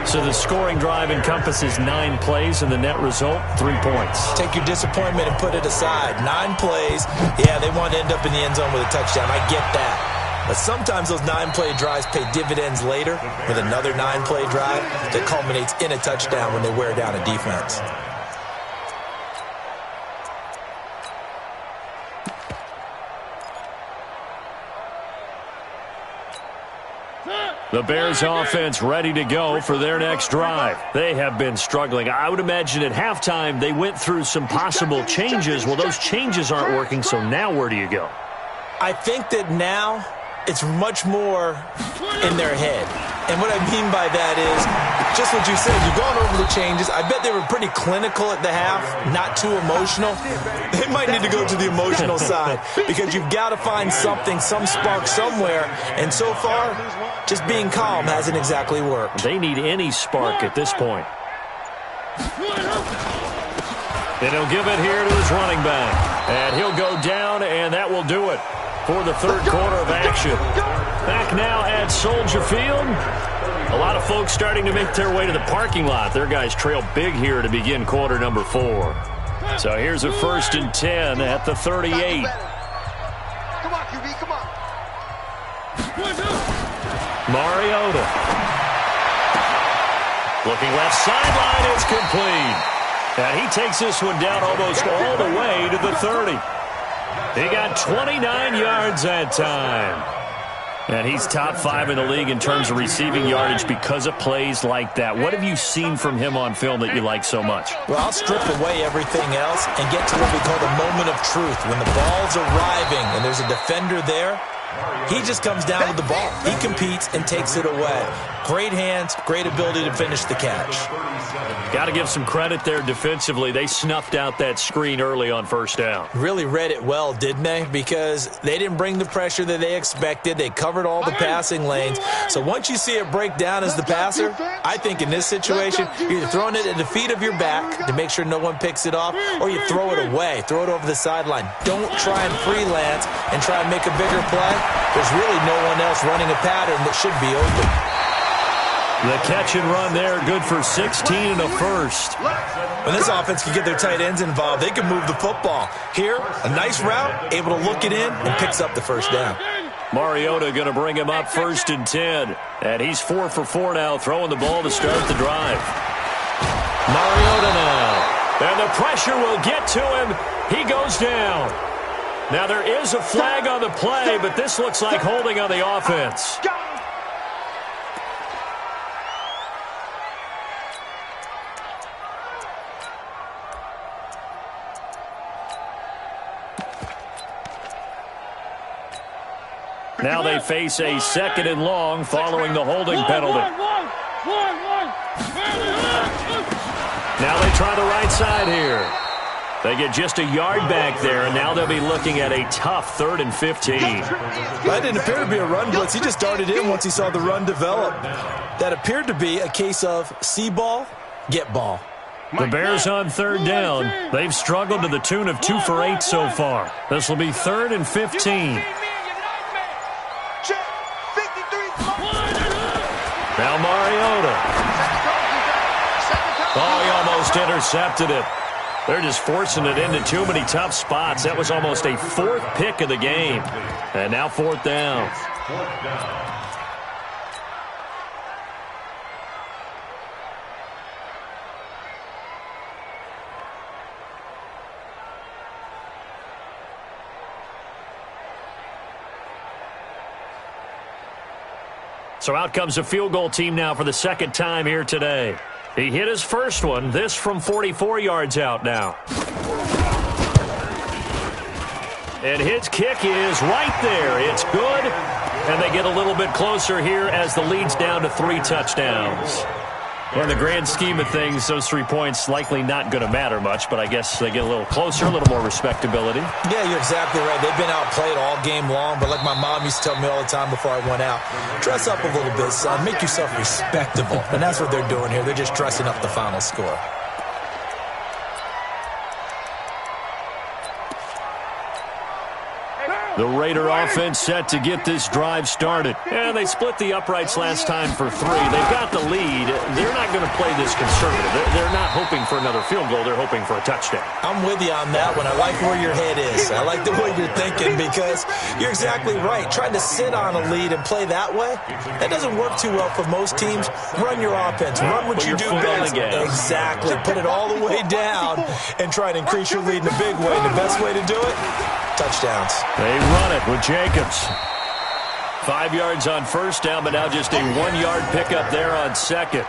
So the scoring drive encompasses 9 plays, and the net result, 3 points. Take your disappointment and put it aside. 9 plays. Yeah, they want to end up in the end zone with a touchdown. I get that. But sometimes those 9-play drives pay dividends later with another 9-play drive that culminates in a touchdown when they wear down a defense. The Bears offense ready to go for their next drive. They have been struggling. I would imagine at halftime they went through some possible changes. Well, those changes aren't working, so now where do you go? I think that now it's much more in their head. And what I mean by that is just what you said. You've gone over the changes. I bet they were pretty clinical at the half, not too emotional. They might need to go to the emotional side because you've got to find something, some spark somewhere. And so far, just being calm hasn't exactly worked. They need any spark at this point. And he'll give it here to his running back. And he'll go down, and that will do it for the 3rd quarter of action. Back now at Soldier Field. A lot of folks starting to make their way to the parking lot. Their guys trail big here to begin quarter number 4. So here's a 1st and 10 at the 38. Come on, QB, come on. Mariota. Looking left sideline is complete. And he takes this one down almost all the way to the 30. He got 29 yards that time. And he's top 5 in the league in terms of receiving yardage because of plays like that. What have you seen from him on film that you like so much? Well, I'll strip away everything else and get to what we call the moment of truth. When the ball's arriving and there's a defender there, he just comes down with the ball. He competes and takes it away. Great hands, great ability to finish the catch. Got to give some credit there defensively. They snuffed out that screen early on first down. Really read it well, didn't they? Because they didn't bring the pressure that they expected. They covered all the passing lanes. So once you see it break down as the passer, I think in this situation, you're either throwing it at the feet of your back to make sure no one picks it off, or you throw it away, throw it over the sideline. Don't try and freelance and try and make a bigger play. There's really no one else running a pattern that should be open. The catch and run there, good for 16 and a first. When this offense can get their tight ends involved, they can move the football. Here, a nice route, able to look it in, and picks up the first down. Mariota going to bring him up 1st and 10. And he's 4 for 4 now, throwing the ball to start the drive. Mariota now. And the pressure will get to him. He goes down. Now there is a flag on the play, but this looks like holding on the offense. Now they face a 2nd and long following the holding penalty. Now they try the right side here. They get just a yard back there, and now they'll be looking at a tough 3rd and 15. That didn't appear to be a run blitz. He just darted in once he saw the run develop. That appeared to be a case of see ball, get ball. The Bears on 3rd down. They've struggled to the tune of 2 for 8 so far. This will be 3rd and 15. Now Mariota. Oh, he almost intercepted it. They're just forcing it into too many tough spots. That was almost a 4th pick of the game. And now 4th down. So out comes a field goal team now for the 2nd time here today. He hit his first one, this from 44 yards out now. And his kick is right there. It's good, and they get a little bit closer here as the lead's down to 3 touchdowns. In the grand scheme of things, those 3 points likely not going to matter much, but I guess they get a little closer, a little more respectability. Yeah, you're exactly right. They've been outplayed all game long, but like my mom used to tell me all the time before I went out, dress up a little bit, son. Make yourself respectable. And that's what they're doing here. They're just dressing up the final score. The Raider offense set to get this drive started. And they split the uprights last time for 3. They've got the lead. They're not going to play this conservative. They're not hoping for another field goal. They're hoping for a touchdown. I'm with you on that one. I like where your head is. I like the way you're thinking because you're exactly right. Trying to sit on a lead and play that way, that doesn't work too well for most teams. Run your offense. Run what you do best. Exactly. Put it all the way down and try and increase your lead in a big way. And the best way to do it, touchdowns. They run it with Jacobs. 5 yards on first down, but now just a 1-yard pickup there on 2nd.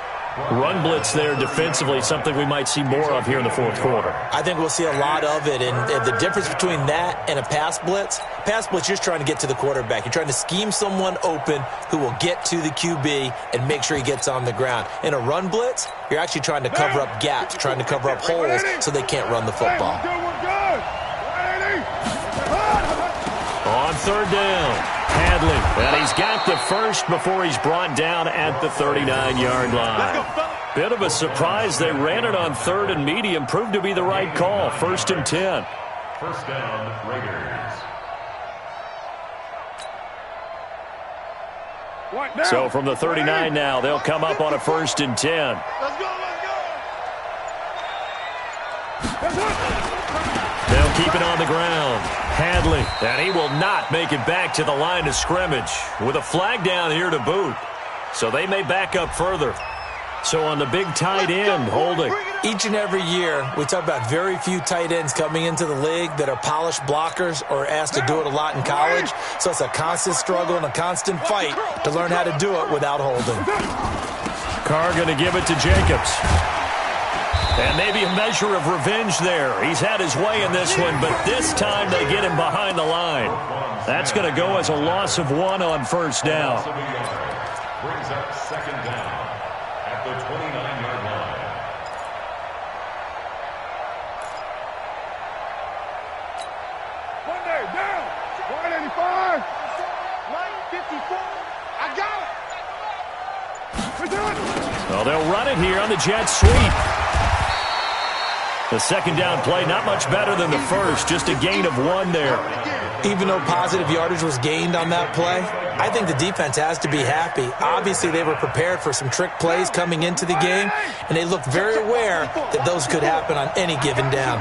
Run blitz there defensively, something we might see more of here in the 4th quarter. I think we'll see a lot of it, and the difference between that and a pass blitz, you're just trying to get to the quarterback. You're trying to scheme someone open who will get to the QB and make sure he gets on the ground. In a run blitz, you're actually trying to cover up gaps, trying to cover up holes so they can't run the football. On 3rd down, Hadley. And he's got the first before he's brought down at the 39-yard line. Bit of a surprise. They ran it on 3rd and medium. Proved to be the right call. 1st and 10. First down, Raiders. So from the 39 now, they'll come up on a 1st and 10. Let's go, They'll keep it on the ground. Hadley, and he will not make it back to the line of scrimmage with a flag down here to boot. So they may back up further. So on the big tight end, holding. Each and every year, we talk about very few tight ends coming into the league that are polished blockers or asked to do it a lot in college. So it's a constant struggle and a constant fight to learn how to do it without holding. Carr going to give it to Jacobs. And maybe a measure of revenge there. He's had his way in this one, but this time they get him behind the line. That's going to go as a loss of 1 on first down. Brings up second down at the 29-yard line. Monday, down. 185. 954. I got it. We're doing it. Well, they'll run it here on the jet sweep. The second down play, not much better than the first, just a gain of 1 there. Even though positive yardage was gained on that play, I think the defense has to be happy. Obviously, they were prepared for some trick plays coming into the game, and they looked very aware that those could happen on any given down.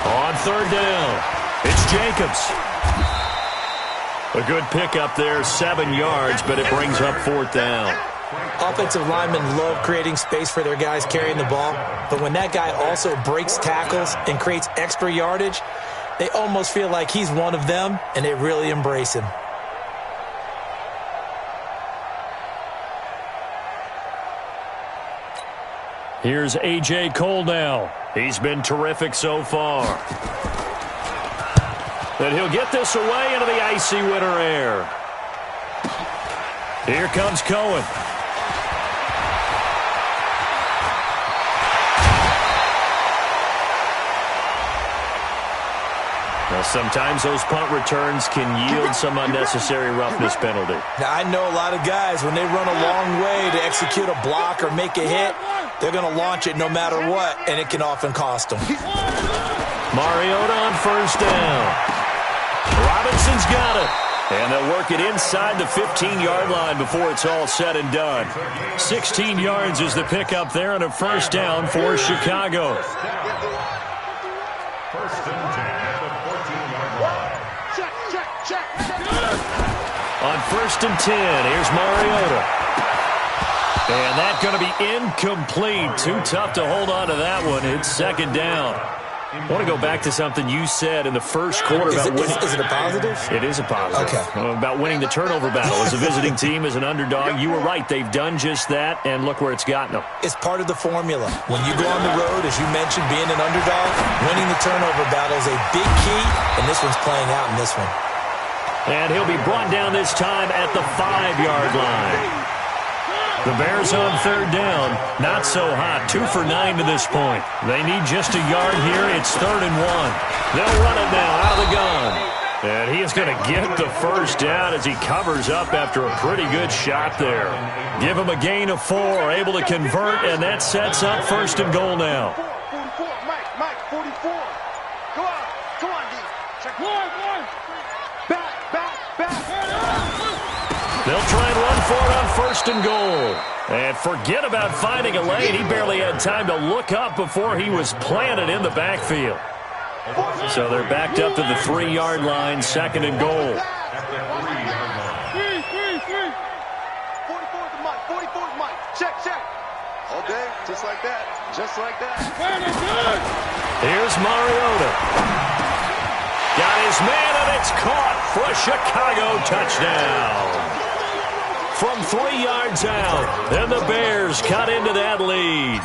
On third down, it's Jacobs. A good pickup there, 7 yards, but it brings up fourth down. Offensive linemen love creating space for their guys carrying the ball, but when that guy also breaks tackles and creates extra yardage, they almost feel like he's one of them, and they really embrace him. Here's A.J. Cole now. He's been terrific so far. And he'll get this away into the icy winter air. Here comes Cohen. Now, sometimes those punt returns can yield some unnecessary roughness penalty. Now, I know a lot of guys, when they run a long way to execute a block or make a hit, they're going to launch it no matter what, and it can often cost them. Mariota on first down. Robinson's got it. And they'll work it inside the 15-yard line before it's all said and done. 16 yards is the pickup there on a first down for Chicago. First and 10 at the 14-yard line. Check. On first and 10, here's Mariota. And that's going to be incomplete. Too tough to hold on to that one. It's second down. I want to go back to something you said in the first quarter about winning. Is it a positive? It is a positive. Okay. About winning the turnover battle as a visiting team, as an underdog. You were right. They've done just that, and look where it's gotten them. It's part of the formula. When you go on the road, as you mentioned, being an underdog, winning the turnover battle is a big key, and this one's playing out in this one. And he'll be brought down this time at the 5-yard line. The Bears on third down. Not so hot. 2 for 9 to this point. They need just a yard here. It's 3rd and 1. They'll run it now out of the gun. And he is going to get the first down as he covers up after a pretty good shot there. Give him a gain of 4. Able to convert, and that sets up 1st and goal now. 44. Mike, 44. Come on, D. Check. One. Back. They'll try and run for it on 1st and goal. And forget about finding a lane. He barely had time to look up before he was planted in the backfield. So they're backed up to the 3-yard line, 2nd and goal. At the 3-yard line. 44 to Mike. 44 to Mike. Check. Okay, just like that. Here's Mariota. Got his man, and it's caught for a Chicago touchdown. From 3 yards out, and the Bears cut into that lead.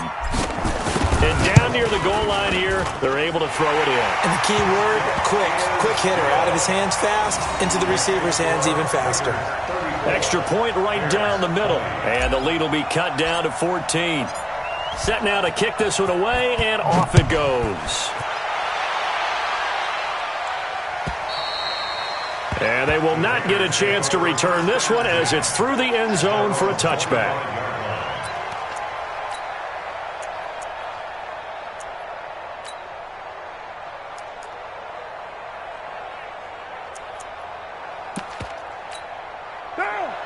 And down near the goal line here, they're able to throw it in. And the key word, quick hitter. Out of his hands fast, into the receiver's hands even faster. Extra point right down the middle, and the lead will be cut down to 14. Set now to kick this one away, and off it goes. And they will not get a chance to return this one as it's through the end zone for a touchback.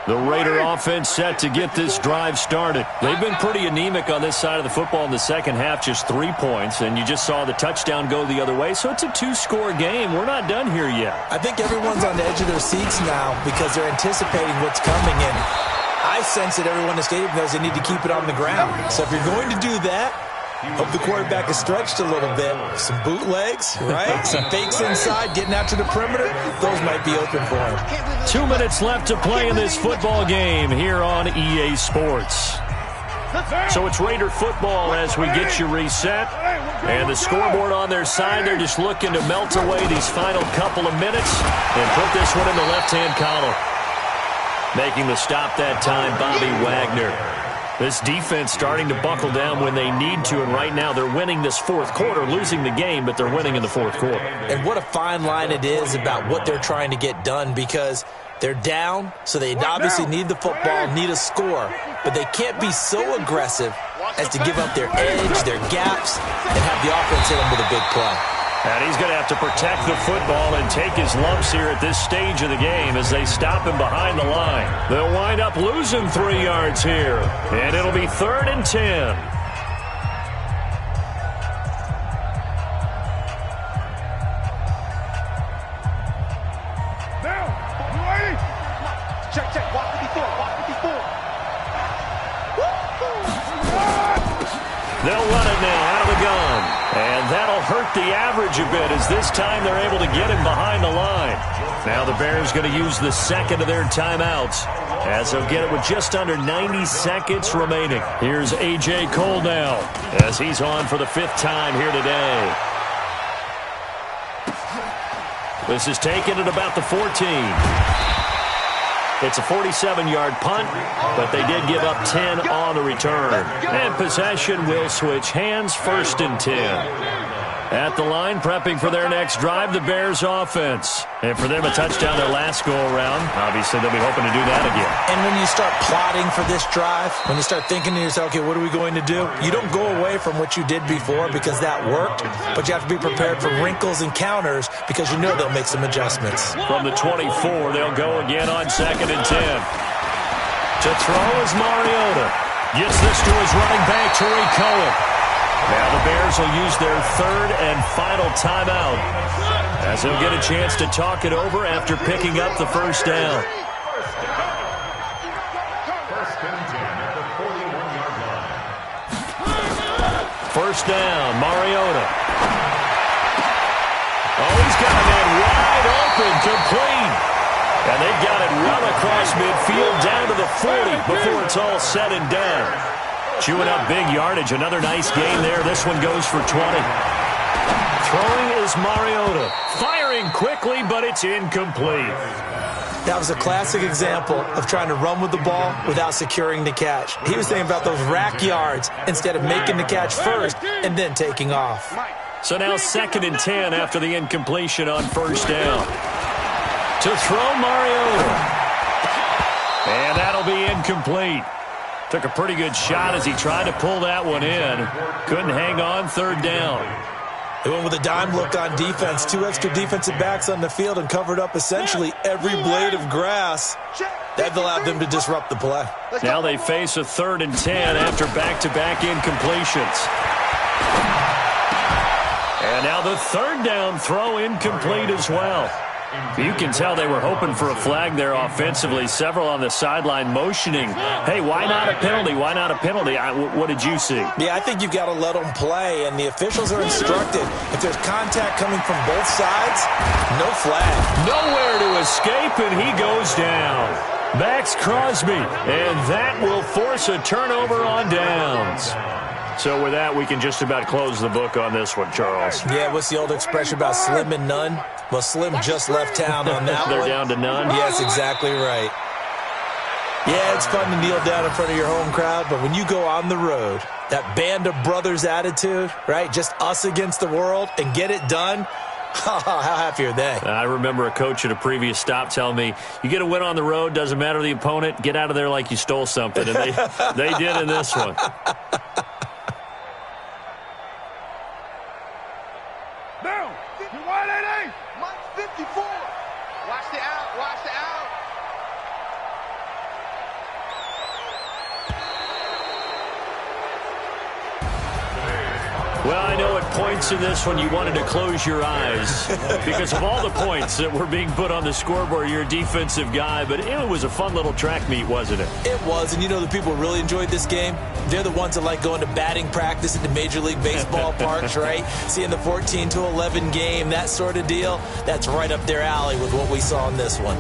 The Raider offense set to get this drive started. They've been pretty anemic on this side of the football in the second half, just 3 points, and you just saw the touchdown go the other way, so it's a 2-score game. We're not done here yet. I think everyone's on the edge of their seats now because they're anticipating what's coming, and I sense that everyone in the stadium knows they need to keep it on the ground. So if you're going to do that, hope the quarterback is stretched a little bit. Some bootlegs, right? Some fakes inside, getting out to the perimeter. Those might be open for him. 2 minutes left to play in this football game here on EA Sports. So it's Raider football as we get you reset. And the scoreboard on their side, they're just looking to melt away these final couple of minutes and put this one in the left-hand column. Making the stop that time, Bobby Wagner. This defense starting to buckle down when they need to, and right now they're winning this fourth quarter, losing the game, but they're winning in the fourth quarter. And what a fine line it is about what they're trying to get done, because they're down, so they obviously need the football, need a score, but they can't be so aggressive as to give up their edge, their gaps, and have the offense hit them with a big play. And he's going to have to protect the football and take his lumps here at this stage of the game as they stop him behind the line. They'll wind up losing 3 yards here, and it'll be 3rd and 10. They'll run it now out of the gun. And that'll hurt the average a bit as this time they're able to get him behind the line. Now the Bears going to use the second of their timeouts as they'll get it with just under 90 seconds remaining. Here's A.J. Cole now as he's on for the 5th time here today. This is taken at about the 14. It's a 47-yard punt, but they did give up 10 on the return. And possession will switch hands, 1st and 10. At the line, prepping for their next drive, the Bears offense. And for them, a touchdown their last go-around. Obviously, they'll be hoping to do that again. And when you start plotting for this drive, when you start thinking to yourself, okay, what are we going to do? You don't go away from what you did before because that worked, but you have to be prepared for wrinkles and counters because you know they'll make some adjustments. From the 24, they'll go again on 2nd and 10. To throw is Mariota. Gets this to his running back, Tariq Cohen. Now the Bears will use their 3rd and final timeout as they'll get a chance to talk it over after picking up the 1st down. 1st down, Mariota. Oh, he's got a man wide open, complete. And they've got it well across midfield down to the 40 before it's all said and done. Chewing up big yardage. Another nice gain there. This one goes for 20. Throwing is Mariota. Firing quickly, but it's incomplete. That was a classic example of trying to run with the ball without securing the catch. He was thinking about those rack yards instead of making the catch first and then taking off. So now 2nd and 10 after the incompletion on 1st down. To throw Mariota. And that'll be incomplete. Took a pretty good shot as he tried to pull that one in. Couldn't hang on, 3rd down. They went with a dime look on defense. 2 extra defensive backs on the field and covered up essentially every blade of grass. That allowed them to disrupt the play. Now they face a 3rd and 10 after back-to-back incompletions. And now the 3rd down throw incomplete as well. You can tell they were hoping for a flag there offensively. Several on the sideline motioning, hey, why not a penalty? Why not a penalty? What did you see? Yeah, I think you've got to let them play, and the officials are instructed. If there's contact coming from both sides, no flag. Nowhere to escape, and he goes down. Max Crosby, and that will force a turnover on downs. So with that, we can just about close the book on this one, Charles. Yeah, what's the old expression about slim and none? Well, Slim just left town on that They're one. down to none? Yes, exactly right. Yeah, it's fun to kneel down in front of your home crowd, but when you go on the road, that band of brothers attitude, right, just us against the world, and get it done, how happy are they? I remember a coach at a previous stop telling me, you get a win on the road, doesn't matter the opponent, get out of there like you stole something, and they did in this one. Well, I know it points in this one you wanted to close your eyes because of all the points that were being put on the scoreboard. You're a defensive guy, but it was a fun little track meet, wasn't it? It was, and you know the people who really enjoyed this game? They're the ones that like going to batting practice at the Major League Baseball parks, right? Seeing the 14-11 game, that sort of deal. That's right up their alley with what we saw in this one.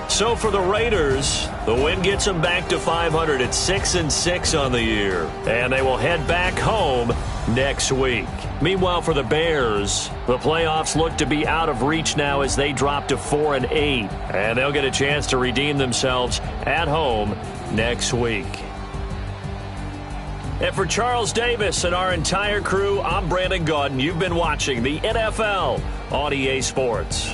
So for the Raiders, the win gets them back to 500 at 6-6 on the year. And they will head back home next week. Meanwhile, for the Bears, the playoffs look to be out of reach now as they drop to 4-8. And they'll get a chance to redeem themselves at home next week. And for Charles Davis and our entire crew, I'm Brandon Gaudin. You've been watching the NFL on EA Sports.